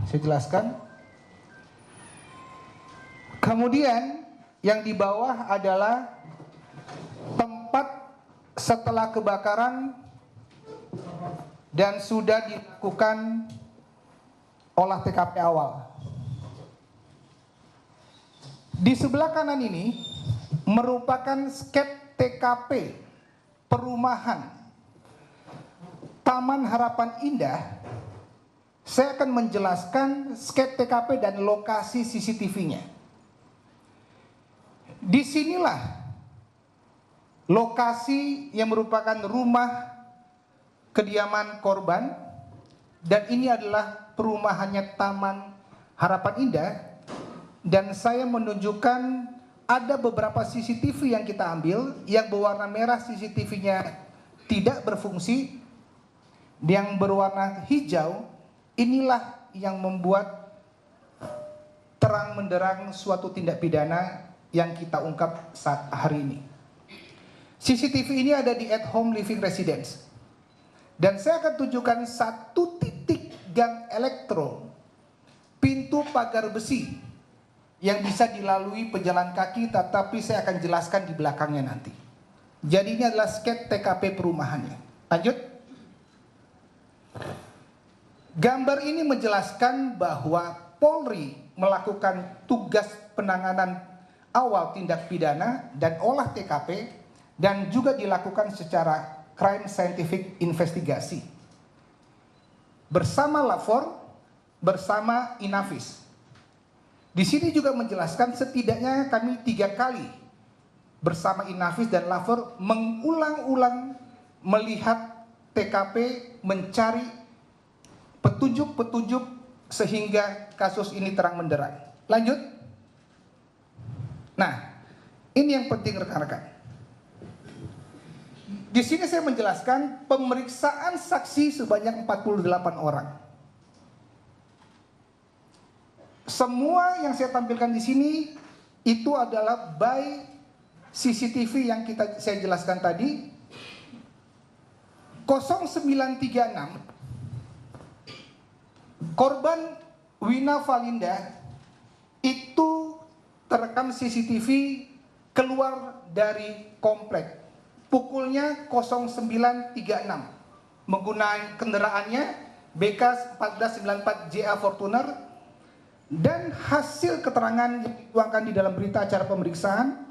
Saya jelaskan. Kemudian yang di bawah adalah tempat setelah kebakaran dan sudah dilakukan olah TKP awal. Di sebelah kanan ini merupakan skep TKP perumahan Taman Harapan Indah. Saya akan menjelaskan skep TKP dan lokasi CCTV-nya. Disinilah lokasi yang merupakan rumah kediaman korban, dan ini adalah perumahannya Taman Harapan Indah. Dan saya menunjukkan ada beberapa CCTV yang kita ambil, yang berwarna merah CCTV-nya tidak berfungsi, yang berwarna hijau inilah yang membuat terang menderang suatu tindak pidana yang kita ungkap saat hari ini. CCTV ini ada di at home living residence. Dan saya akan tunjukkan satu titik gang elektro, pintu pagar besi yang bisa dilalui pejalan kaki, tetapi saya akan jelaskan di belakangnya nanti. Jadi ini adalah skep TKP perumahannya. Lanjut. Gambar ini menjelaskan bahwa Polri melakukan tugas penanganan awal tindak pidana dan olah TKP, dan juga dilakukan secara crime scientific investigasi bersama Lafor, bersama Inavis. Di sini juga menjelaskan setidaknya kami 3 kali bersama Inavis dan Lafor mengulang-ulang melihat TKP, mencari petunjuk-petunjuk sehingga kasus ini terang benderang. Lanjut. Nah, ini yang penting rekan-rekan. Di sini saya menjelaskan pemeriksaan saksi sebanyak 48 orang. Semua yang saya tampilkan di sini itu adalah by CCTV yang saya jelaskan tadi. 0936 korban Wina Valinda itu terekam CCTV keluar dari komplek pukulnya 0936 menggunakan kendaraannya BK 1494 JA Fortuner, dan hasil keterangan yang dituangkan di dalam berita acara pemeriksaan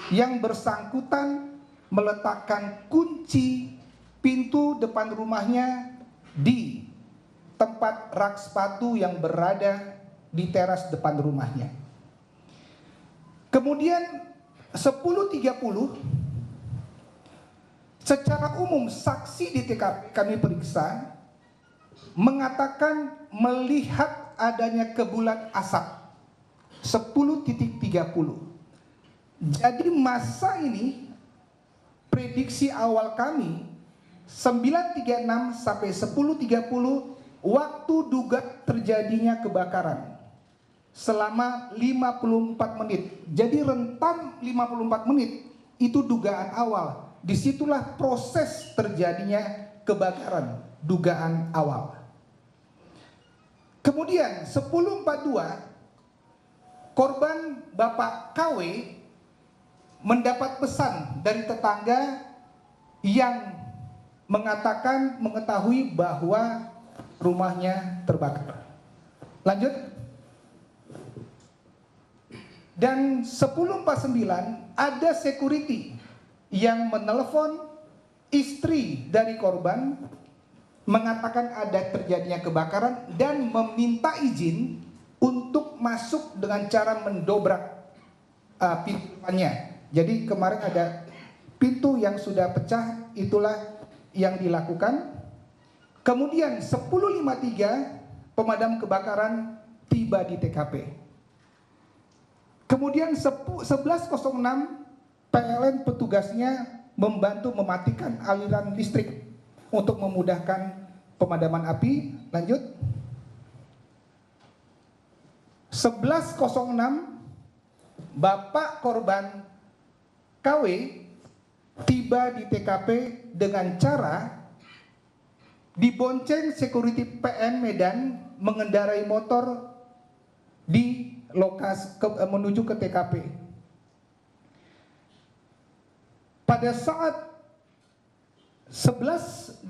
yang bersangkutan meletakkan kunci pintu depan rumahnya di tempat rak sepatu yang berada di teras depan rumahnya. Kemudian 10.30 secara umum saksi di TKP kami periksa mengatakan melihat adanya kebulan asap 10.30. Jadi masa ini prediksi awal kami 9.36 sampai 10.30 waktu duga terjadinya kebakaran selama 54 menit. Jadi rentan 54 menit itu dugaan awal. Disitulah proses terjadinya kebakaran, dugaan awal. Kemudian 10.42 korban Bapak KW mendapat pesan dari tetangga yang mengatakan mengetahui bahwa rumahnya terbakar. Lanjut. Dan 10.49 ada security yang menelepon istri dari korban mengatakan ada terjadinya kebakaran dan meminta izin untuk masuk dengan cara mendobrak pintu depannya. Jadi kemarin ada pintu yang sudah pecah, itulah yang dilakukan. Kemudian 10.53 pemadam kebakaran tiba di TKP. Kemudian 11.06 PLN petugasnya membantu mematikan aliran listrik untuk memudahkan pemadaman api. Lanjut. 11.06 Bapak korban KW tiba di TKP dengan cara dibonceng security PN Medan mengendarai motor di lokasi menuju ke TKP. Pada saat 11.12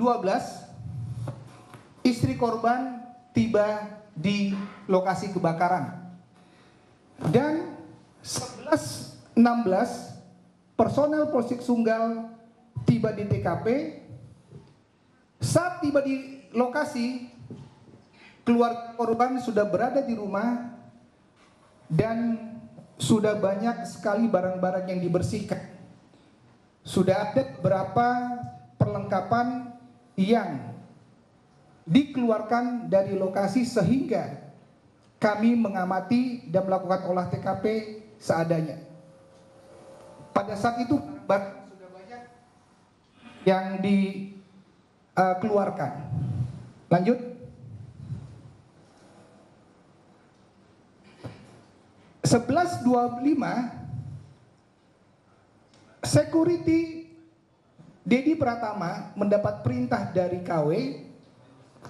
istri korban tiba di lokasi kebakaran dan 11.16 personel Polsek Sunggal tiba di TKP. Saat tiba di lokasi, keluarga korban sudah berada di rumah dan sudah banyak sekali barang-barang yang dibersihkan. Sudah ada beberapa perlengkapan yang dikeluarkan dari lokasi sehingga kami mengamati dan melakukan olah TKP seadanya. Pada saat itu sudah banyak yang dikeluarkan. Lanjut. (11.25) security Dedi Pratama mendapat perintah dari KW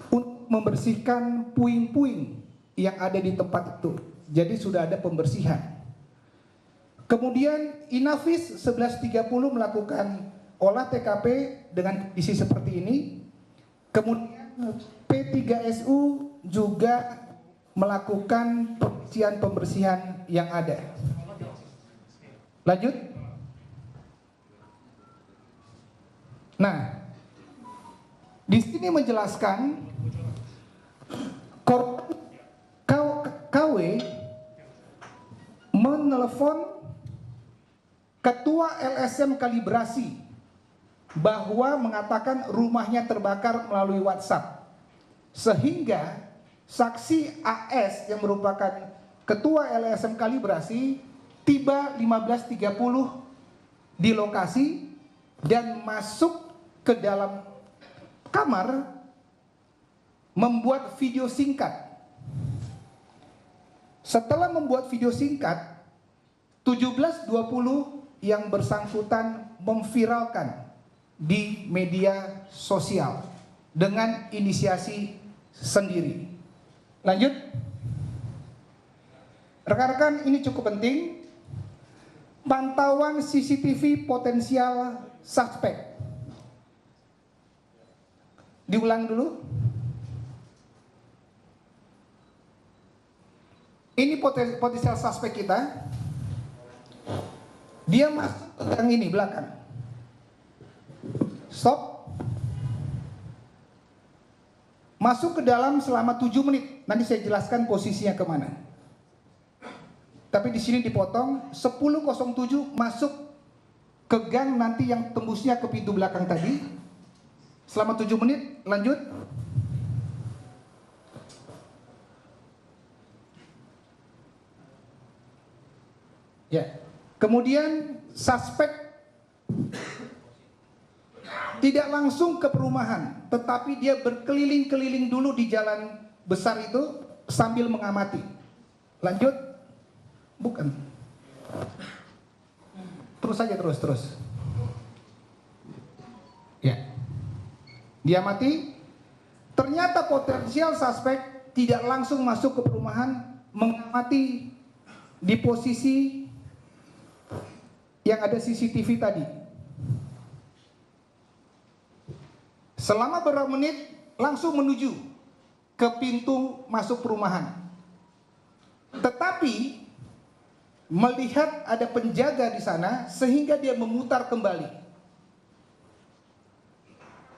untuk membersihkan puing-puing yang ada di tempat itu. Jadi sudah ada pembersihan. Kemudian Inavis 11.30 melakukan olah TKP dengan kondisi seperti ini. Kemudian P3SU juga melakukan pembersihan yang ada. Lanjut. Nah, di sini menjelaskan KW menelepon Ketua LSM Kalibrasi bahwa mengatakan rumahnya terbakar melalui WhatsApp, sehingga saksi AS yang merupakan Ketua LSM Kalibrasi tiba 15.30 di lokasi dan masuk ke dalam kamar membuat video singkat. Setelah membuat video singkat, 17.20 yang bersangkutan memviralkan di media sosial dengan inisiasi sendiri. Lanjut. Rekan-rekan, ini cukup penting. Pantauan CCTV potensial suspek. Diulang dulu. Ini potensial suspek kita. Dia masuk ke gang ini belakang. Stop. Masuk ke dalam selama 7 menit. Nanti saya jelaskan posisinya kemana. Tapi di sini dipotong. 10.07 masuk ke gang nanti yang tembusnya ke pintu belakang tadi. Selama 7 menit. Lanjut. Ya. Kemudian suspek tidak langsung ke perumahan, tetapi dia berkeliling-keliling dulu di jalan besar itu sambil mengamati. Lanjut. Bukan. Terus saja, terus. Ya. Diamati. Ternyata potensial suspek tidak langsung masuk ke perumahan, mengamati di posisi yang ada CCTV tadi. Selama beberapa menit langsung menuju ke pintu masuk perumahan. Tetapi melihat ada penjaga di sana sehingga dia memutar kembali.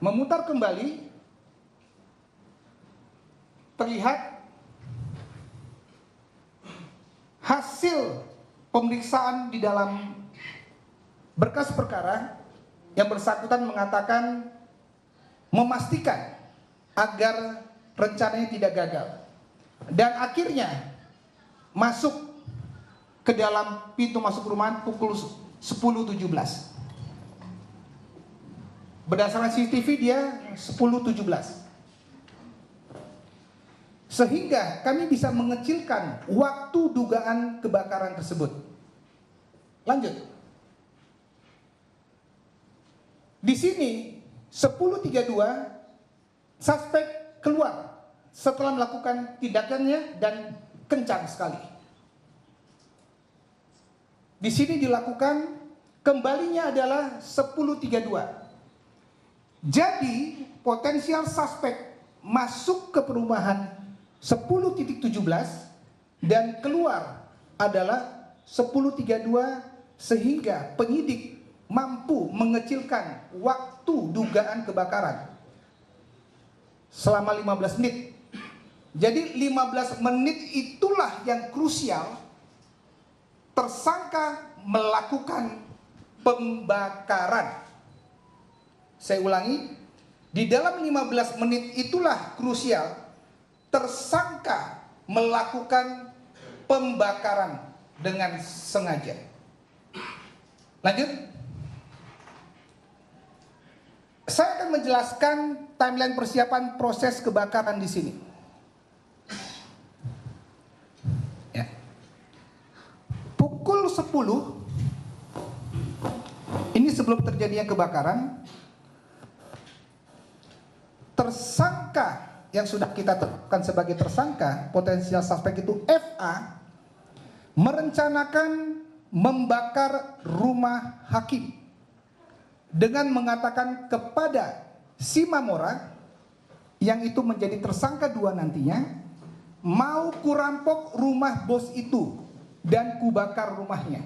Memutar kembali, terlihat hasil pemeriksaan di dalam berkas perkara yang bersangkutan mengatakan memastikan agar rencananya tidak gagal. Dan akhirnya masuk ke dalam pintu masuk perumahan pukul 10.17. Berdasarkan CCTV dia 10.17. Sehingga kami bisa mengecilkan waktu dugaan kebakaran tersebut. Lanjut. Di sini 10.32 Suspek keluar setelah melakukan tindakannya dan kencang sekali. Di sini dilakukan, kembalinya adalah 10.32. Jadi potensial suspek masuk ke perumahan 10.17 dan keluar adalah 10.32, sehingga penyidik mampu mengecilkan waktu dugaan kebakaran selama 15 menit. Jadi 15 menit itulah yang krusial tersangka melakukan pembakaran. Saya ulangi, di dalam 15 menit itulah krusial tersangka melakukan pembakaran dengan sengaja. Lanjut. Saya akan menjelaskan timeline persiapan proses kebakaran di sini. Ya. Pukul 10, ini sebelum terjadinya kebakaran, tersangka yang sudah kita tetapkan sebagai tersangka, potensial suspek itu FA, merencanakan membakar rumah hakim dengan mengatakan kepada si Mamora, yang itu menjadi tersangka 2 nantinya, mau kurampok rumah bos itu dan kubakar rumahnya.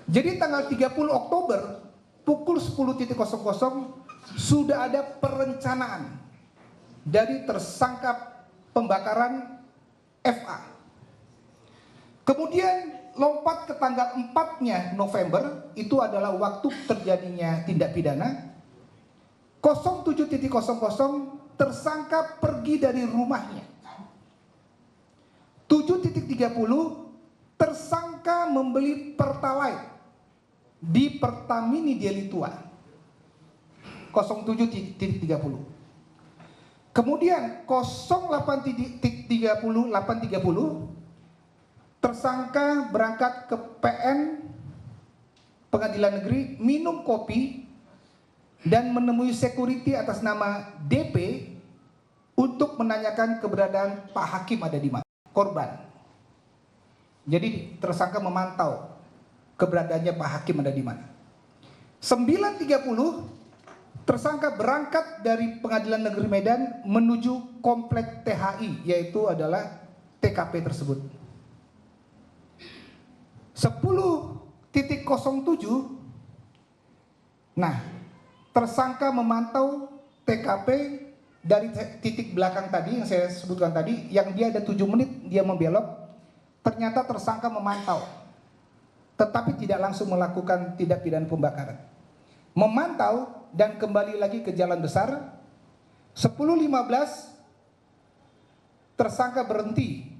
Jadi tanggal 30 Oktober pukul 10.00 sudah ada perencanaan dari tersangka pembakaran FA. Kemudian lompat ke tanggal 4-nya November, itu adalah waktu terjadinya tindak pidana. 07.00 tersangka pergi dari rumahnya. 7.30 tersangka membeli Pertalite di Pertamini Delitua. 07.30. Kemudian 08.30 tersangka berangkat ke PN Pengadilan Negeri, minum kopi dan menemui security atas nama DP untuk menanyakan keberadaan Pak Hakim ada di mana, korban. Jadi tersangka memantau keberadaannya Pak Hakim ada di mana. 9.30 tersangka berangkat dari Pengadilan Negeri Medan menuju komplek THI, yaitu adalah TKP tersebut. 10.07, nah, tersangka memantau TKP dari titik belakang tadi yang saya sebutkan tadi, yang dia ada 7 menit dia membelok. Ternyata tersangka memantau, tetapi tidak langsung melakukan tindak pidana pembakaran. Memantau dan kembali lagi ke jalan besar. 10.15 tersangka berhenti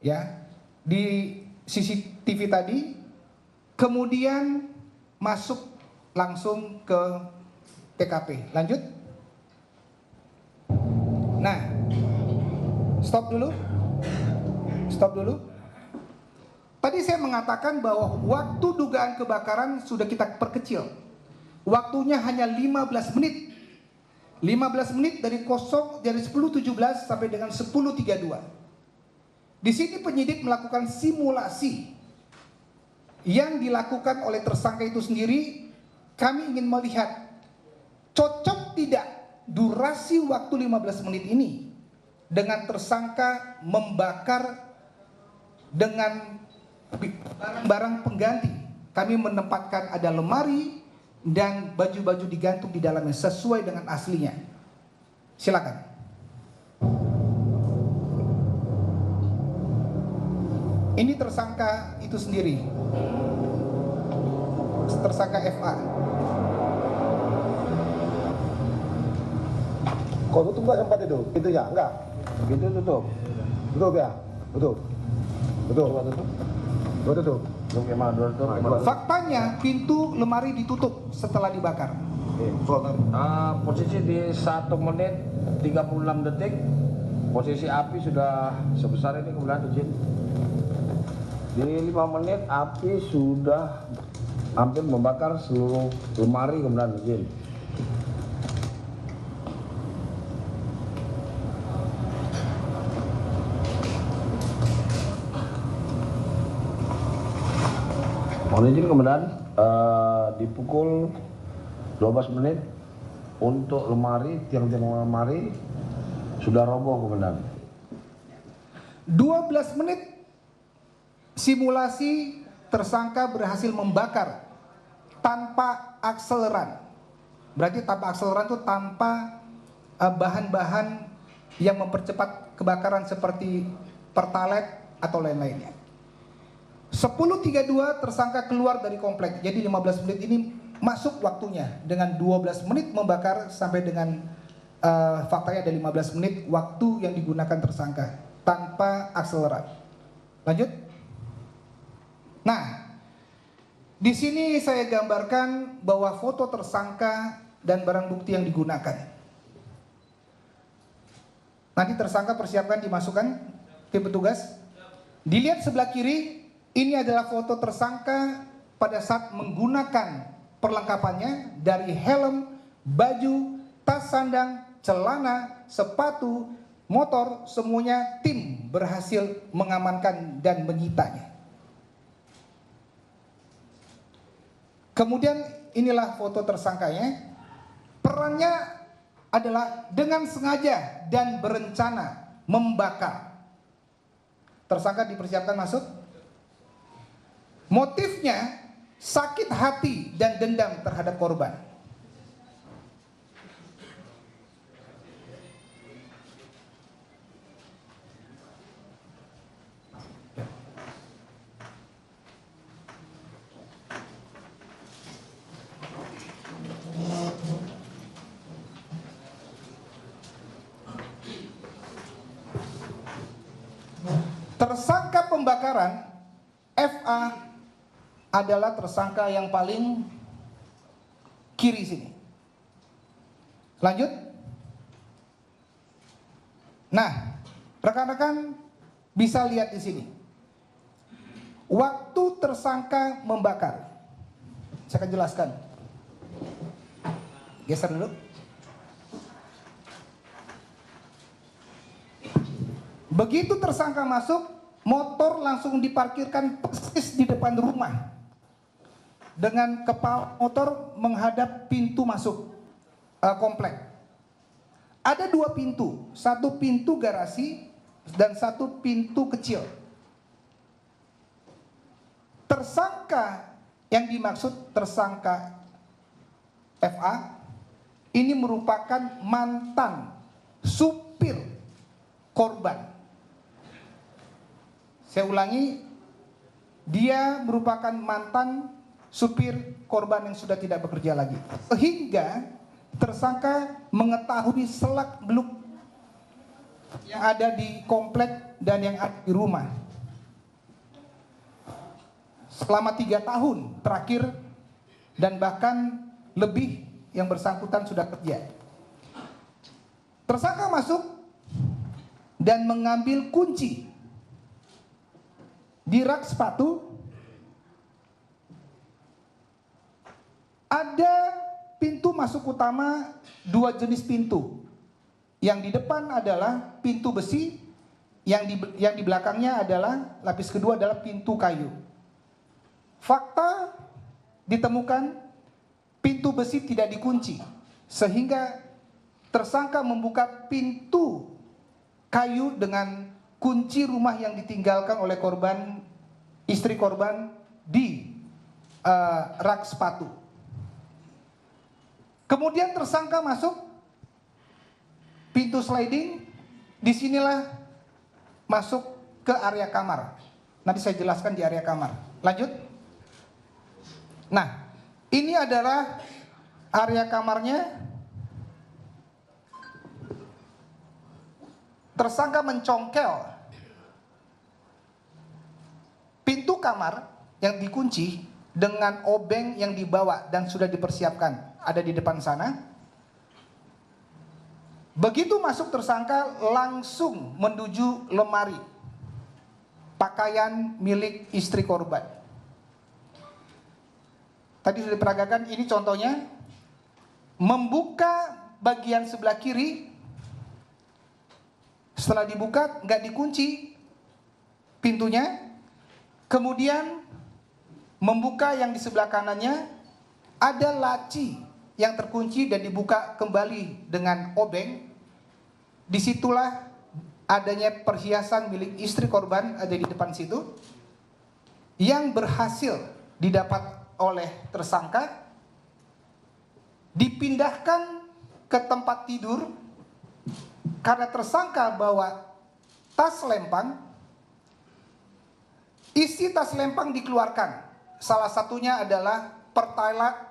ya di CCTV tadi, kemudian masuk langsung ke TKP. Lanjut. Nah, stop dulu. Tadi saya mengatakan bahwa waktu dugaan kebakaran sudah kita perkecil. Waktunya hanya 15 menit. 15 menit dari 10.17 sampai dengan 10.32. Di sini penyidik melakukan simulasi yang dilakukan oleh tersangka itu sendiri. Kami ingin melihat cocok tidak durasi waktu 15 menit ini dengan tersangka membakar dengan barang pengganti. Kami menempatkan ada lemari dan baju-baju digantung di dalamnya sesuai dengan aslinya. Silakan. Ini tersangka itu sendiri, tersangka FA. Kau tutup nggak tempat itu? Itu ya, enggak? Itu tutup. Tutup ya? Tutup. Tutup. Coba tutup. Tutup. Tutup. Tutup gimana? Tutup. Faktanya pintu lemari ditutup setelah dibakar. Posisi di 1 menit 36 detik. Posisi api sudah sebesar ini, kemudian izin. Di 5 menit api sudah hampir membakar seluruh lemari, kemudian izin. Mohon izin Komandan, di pukul 12 menit untuk lemari, tiang-tiang lemari sudah roboh Komandan. 12 menit simulasi tersangka berhasil membakar tanpa akseleran. Berarti tanpa akseleran itu tanpa bahan-bahan yang mempercepat kebakaran seperti pertalite atau lain-lainnya. 10.32 tersangka keluar dari komplek. Jadi 15 menit ini masuk waktunya dengan 12 menit membakar sampai dengan faktanya ada 15 menit waktu yang digunakan tersangka tanpa akseleran. Lanjut. Nah, di sini saya gambarkan bahwa foto tersangka dan barang bukti yang digunakan. Nanti tersangka persiapkan dimasukkan tim petugas. Dilihat sebelah kiri, ini adalah foto tersangka pada saat menggunakan perlengkapannya dari helm, baju, tas sandang, celana, sepatu, motor, semuanya tim berhasil mengamankan dan menyitanya. Kemudian inilah foto tersangkanya. Perannya adalah dengan sengaja dan berencana membakar. Tersangka dipersiapkan masuk. Motifnya sakit hati dan dendam terhadap korban. Tersangka pembakaran FA adalah tersangka yang paling kiri sini. Lanjut. Nah, rekan-rekan bisa lihat di sini. Waktu tersangka membakar. Saya akan jelaskan. Geser dulu. Begitu tersangka masuk, motor langsung diparkirkan persis di depan rumah. Dengan kepala motor menghadap pintu masuk komplek. Ada dua pintu, satu pintu garasi dan satu pintu kecil. Tersangka yang dimaksud tersangka FA ini merupakan mantan supir korban. Saya ulangi, dia merupakan mantan supir korban yang sudah tidak bekerja lagi. Sehingga tersangka mengetahui selak-beluk yang ada di komplek dan yang ada di rumah. Selama 3 tahun terakhir dan bahkan lebih yang bersangkutan sudah kerja. Tersangka masuk dan mengambil kunci di rak sepatu. Ada pintu masuk utama 2 jenis pintu. Yang di depan adalah pintu besi, yang di belakangnya adalah lapis kedua adalah pintu kayu. Fakta ditemukan pintu besi tidak dikunci, sehingga tersangka membuka pintu kayu dengan kunci rumah yang ditinggalkan oleh korban, istri korban di rak sepatu. Kemudian tersangka masuk pintu sliding, disinilah masuk ke area kamar. Nanti saya jelaskan di area kamar. Lanjut. Nah, ini adalah area kamarnya. Tersangka mencongkel pintu kamar yang dikunci dengan obeng yang dibawa dan sudah dipersiapkan ada di depan sana. Begitu masuk tersangka langsung menuju lemari pakaian milik istri korban. Tadi sudah diperagakan, ini contohnya. Membuka bagian sebelah kiri. Setelah dibuka, nggak dikunci pintunya. Kemudian membuka yang di sebelah kanannya, ada laci yang terkunci dan dibuka kembali dengan obeng. Disitulah adanya perhiasan milik istri korban ada di depan situ, yang berhasil didapat oleh tersangka, dipindahkan ke tempat tidur karena tersangka bawa tas lempang. Isi tas lempang dikeluarkan. Salah satunya adalah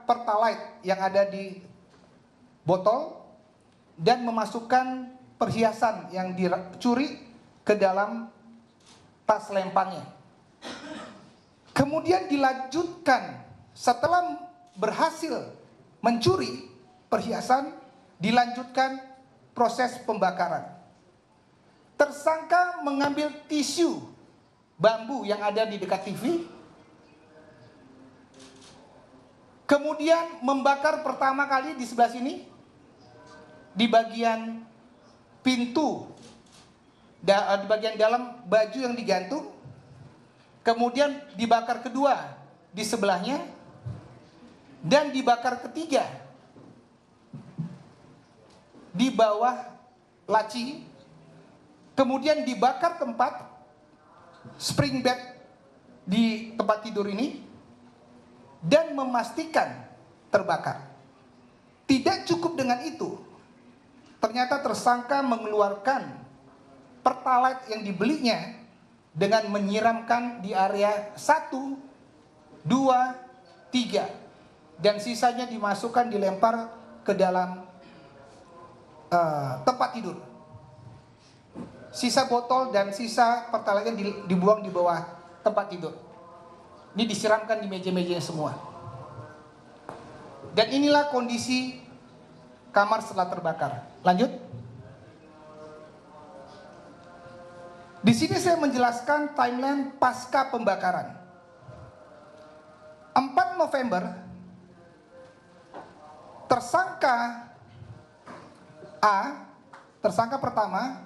pertalite yang ada di botol dan memasukkan perhiasan yang dicuri ke dalam tas lempangnya. Kemudian dilanjutkan, setelah berhasil mencuri perhiasan, dilanjutkan proses pembakaran. Tersangka mengambil tisu bambu yang ada di dekat TV, kemudian membakar pertama kali di sebelah sini, di bagian pintu, di bagian dalam baju yang digantung. Kemudian dibakar kedua di sebelahnya, dan dibakar ketiga di bawah laci. Kemudian dibakar tempat spring bed di tempat tidur ini dan memastikan terbakar. Tidak cukup dengan itu, ternyata tersangka mengeluarkan pertalite yang dibelinya dengan menyiramkan di area 1, 2, 3, dan sisanya dimasukkan, dilempar ke dalam tempat tidur. Sisa botol dan sisa pertalite dibuang di bawah tempat tidur. Ini disiramkan di meja-mejanya semua. Dan inilah kondisi kamar setelah terbakar. Lanjut. Di sini saya menjelaskan timeline pasca pembakaran. 4 November, tersangka A, tersangka pertama,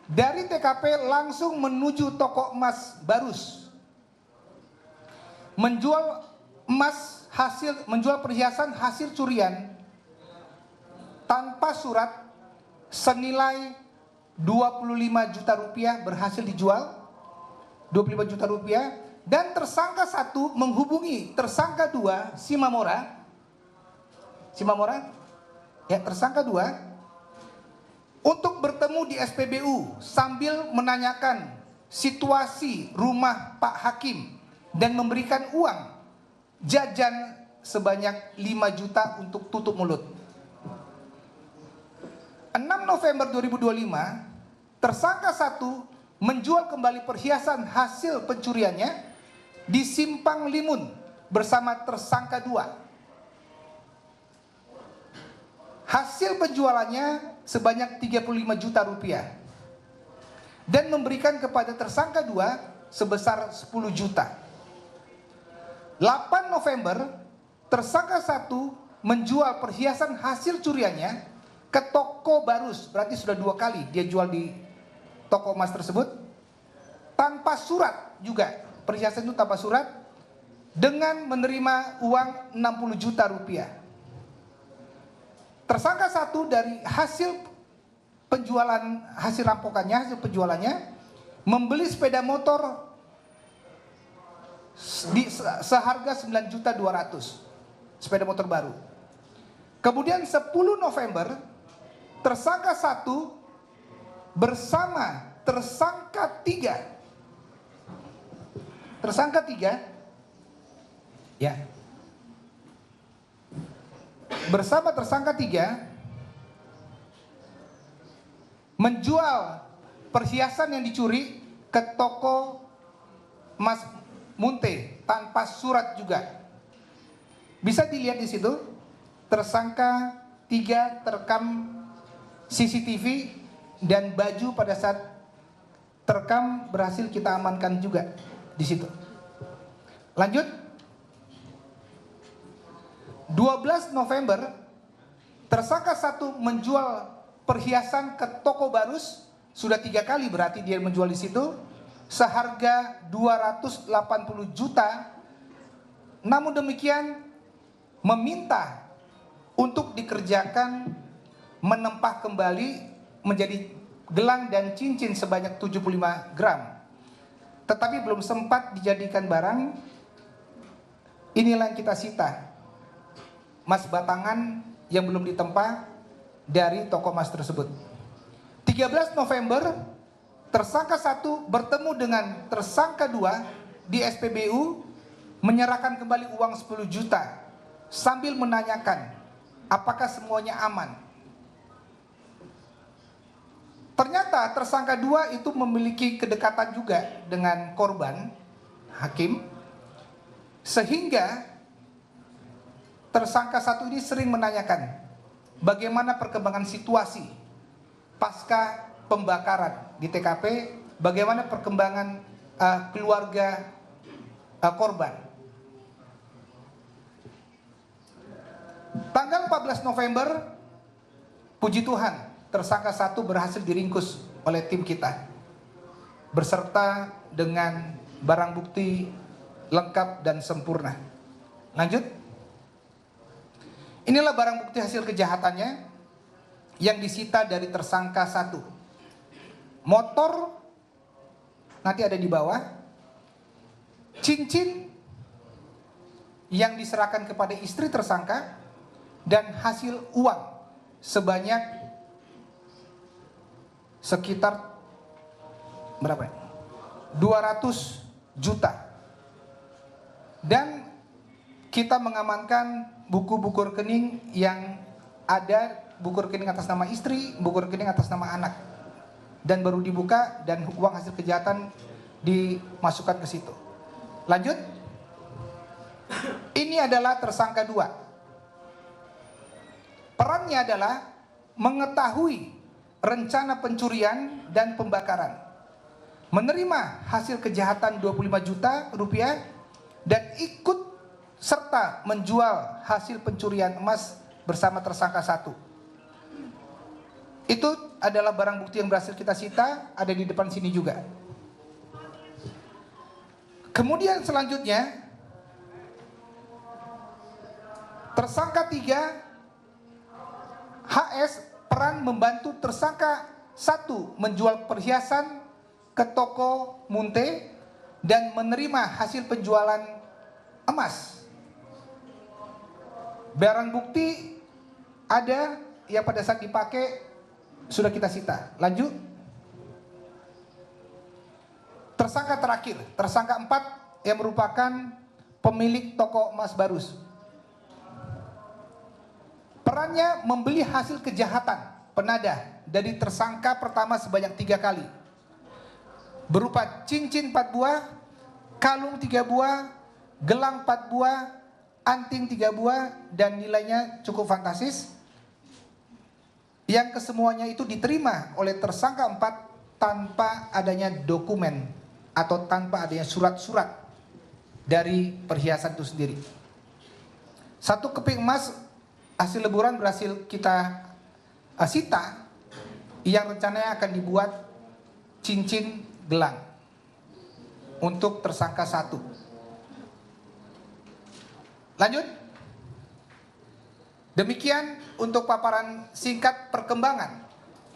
dari TKP langsung menuju toko emas Barus, menjual perhiasan hasil curian tanpa surat senilai 25 juta rupiah berhasil dijual, 25 juta rupiah, dan tersangka 1 menghubungi tersangka 2 Simamora, ya, tersangka 2 untuk bertemu di SPBU sambil menanyakan situasi rumah Pak Hakim dan memberikan uang jajan sebanyak 5 juta untuk tutup mulut. 6 November 2025, tersangka 1 menjual kembali perhiasan hasil pencuriannya di Simpang Limun bersama tersangka 2. Hasil penjualannya sebanyak 35 juta rupiah dan memberikan kepada tersangka 2 sebesar 10 juta. 8 November, tersangka 1 menjual perhiasan hasil curiannya ke toko Barus, berarti sudah 2 kali dia jual di toko emas tersebut, tanpa surat juga, perhiasan itu tanpa surat, dengan menerima uang 60 juta rupiah. Tersangka 1 dari hasil penjualan, hasil rampokannya, hasil penjualannya, membeli sepeda motor seharga 9.200.000, sepeda motor baru. Kemudian 10 November, tersangka 1 bersama tersangka 3, ya, bersama tersangka 3 menjual perhiasan yang dicuri ke toko Mas Munte tanpa surat juga. Bisa dilihat di situ, tersangka 3 terekam CCTV dan baju pada saat terekam berhasil kita amankan juga di situ. Lanjut. 12 November, tersangka 1 menjual perhiasan ke toko Barus, sudah 3 kali berarti dia menjual di situ, seharga 280 juta namun demikian meminta untuk dikerjakan menempah kembali menjadi gelang dan cincin sebanyak 75 gram. Tetapi belum sempat dijadikan barang. Inilah yang kita sita, emas batangan yang belum ditempa dari toko emas tersebut. 13 November, tersangka 1 bertemu dengan tersangka 2 di SPBU menyerahkan kembali uang 10 juta sambil menanyakan apakah semuanya aman. Ternyata tersangka 2 itu memiliki kedekatan juga dengan korban Hakim, sehingga tersangka 1 ini sering menanyakan bagaimana perkembangan situasi pasca pembakaran di TKP, bagaimana perkembangan keluarga korban. Tanggal 14 November, puji Tuhan, tersangka 1 berhasil diringkus oleh tim kita beserta dengan barang bukti lengkap dan sempurna. Lanjut. Inilah barang bukti hasil kejahatannya yang disita dari tersangka 1. Motor nanti ada di bawah. Cincin yang diserahkan kepada istri tersangka dan hasil uang sebanyak sekitar berapa? 200 juta. Dan kita mengamankan buku-buku rekening yang ada, buku rekening atas nama istri, buku rekening atas nama anak, dan baru dibuka dan uang hasil kejahatan dimasukkan ke situ. Lanjut. Ini adalah tersangka 2. Perannya adalah mengetahui rencana pencurian dan pembakaran, menerima hasil kejahatan 25 juta rupiah, dan ikut serta menjual hasil pencurian emas bersama tersangka 1. Itu adalah barang bukti yang berhasil kita sita, ada di depan sini juga. Kemudian selanjutnya, tersangka 3 HS peran membantu tersangka 1 menjual perhiasan ke toko Munte dan menerima hasil penjualan emas. Barang bukti ada yang pada saat dipakai sudah kita sita. Lanjut. Tersangka terakhir, tersangka 4 yang merupakan pemilik toko emas Barus. Perannya membeli hasil kejahatan penadah dari tersangka pertama sebanyak 3 kali, berupa cincin 4 buah, kalung 3 buah, gelang 4 buah, anting 3 buah, dan nilainya cukup fantastis, yang kesemuanya itu diterima oleh tersangka 4 tanpa adanya dokumen atau tanpa adanya surat-surat dari perhiasan itu sendiri. 1 keping emas hasil leburan berhasil kita sita, yang rencananya akan dibuat cincin gelang untuk tersangka 1. Lanjut. Demikian untuk paparan singkat perkembangan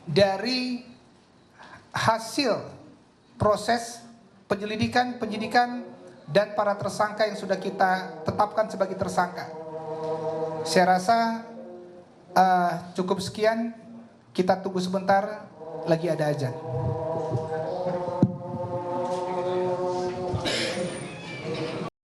dari hasil proses penyelidikan, penyidikan, dan para tersangka yang sudah kita tetapkan sebagai tersangka. Saya rasa cukup sekian. Kita tunggu sebentar, lagi ada azan.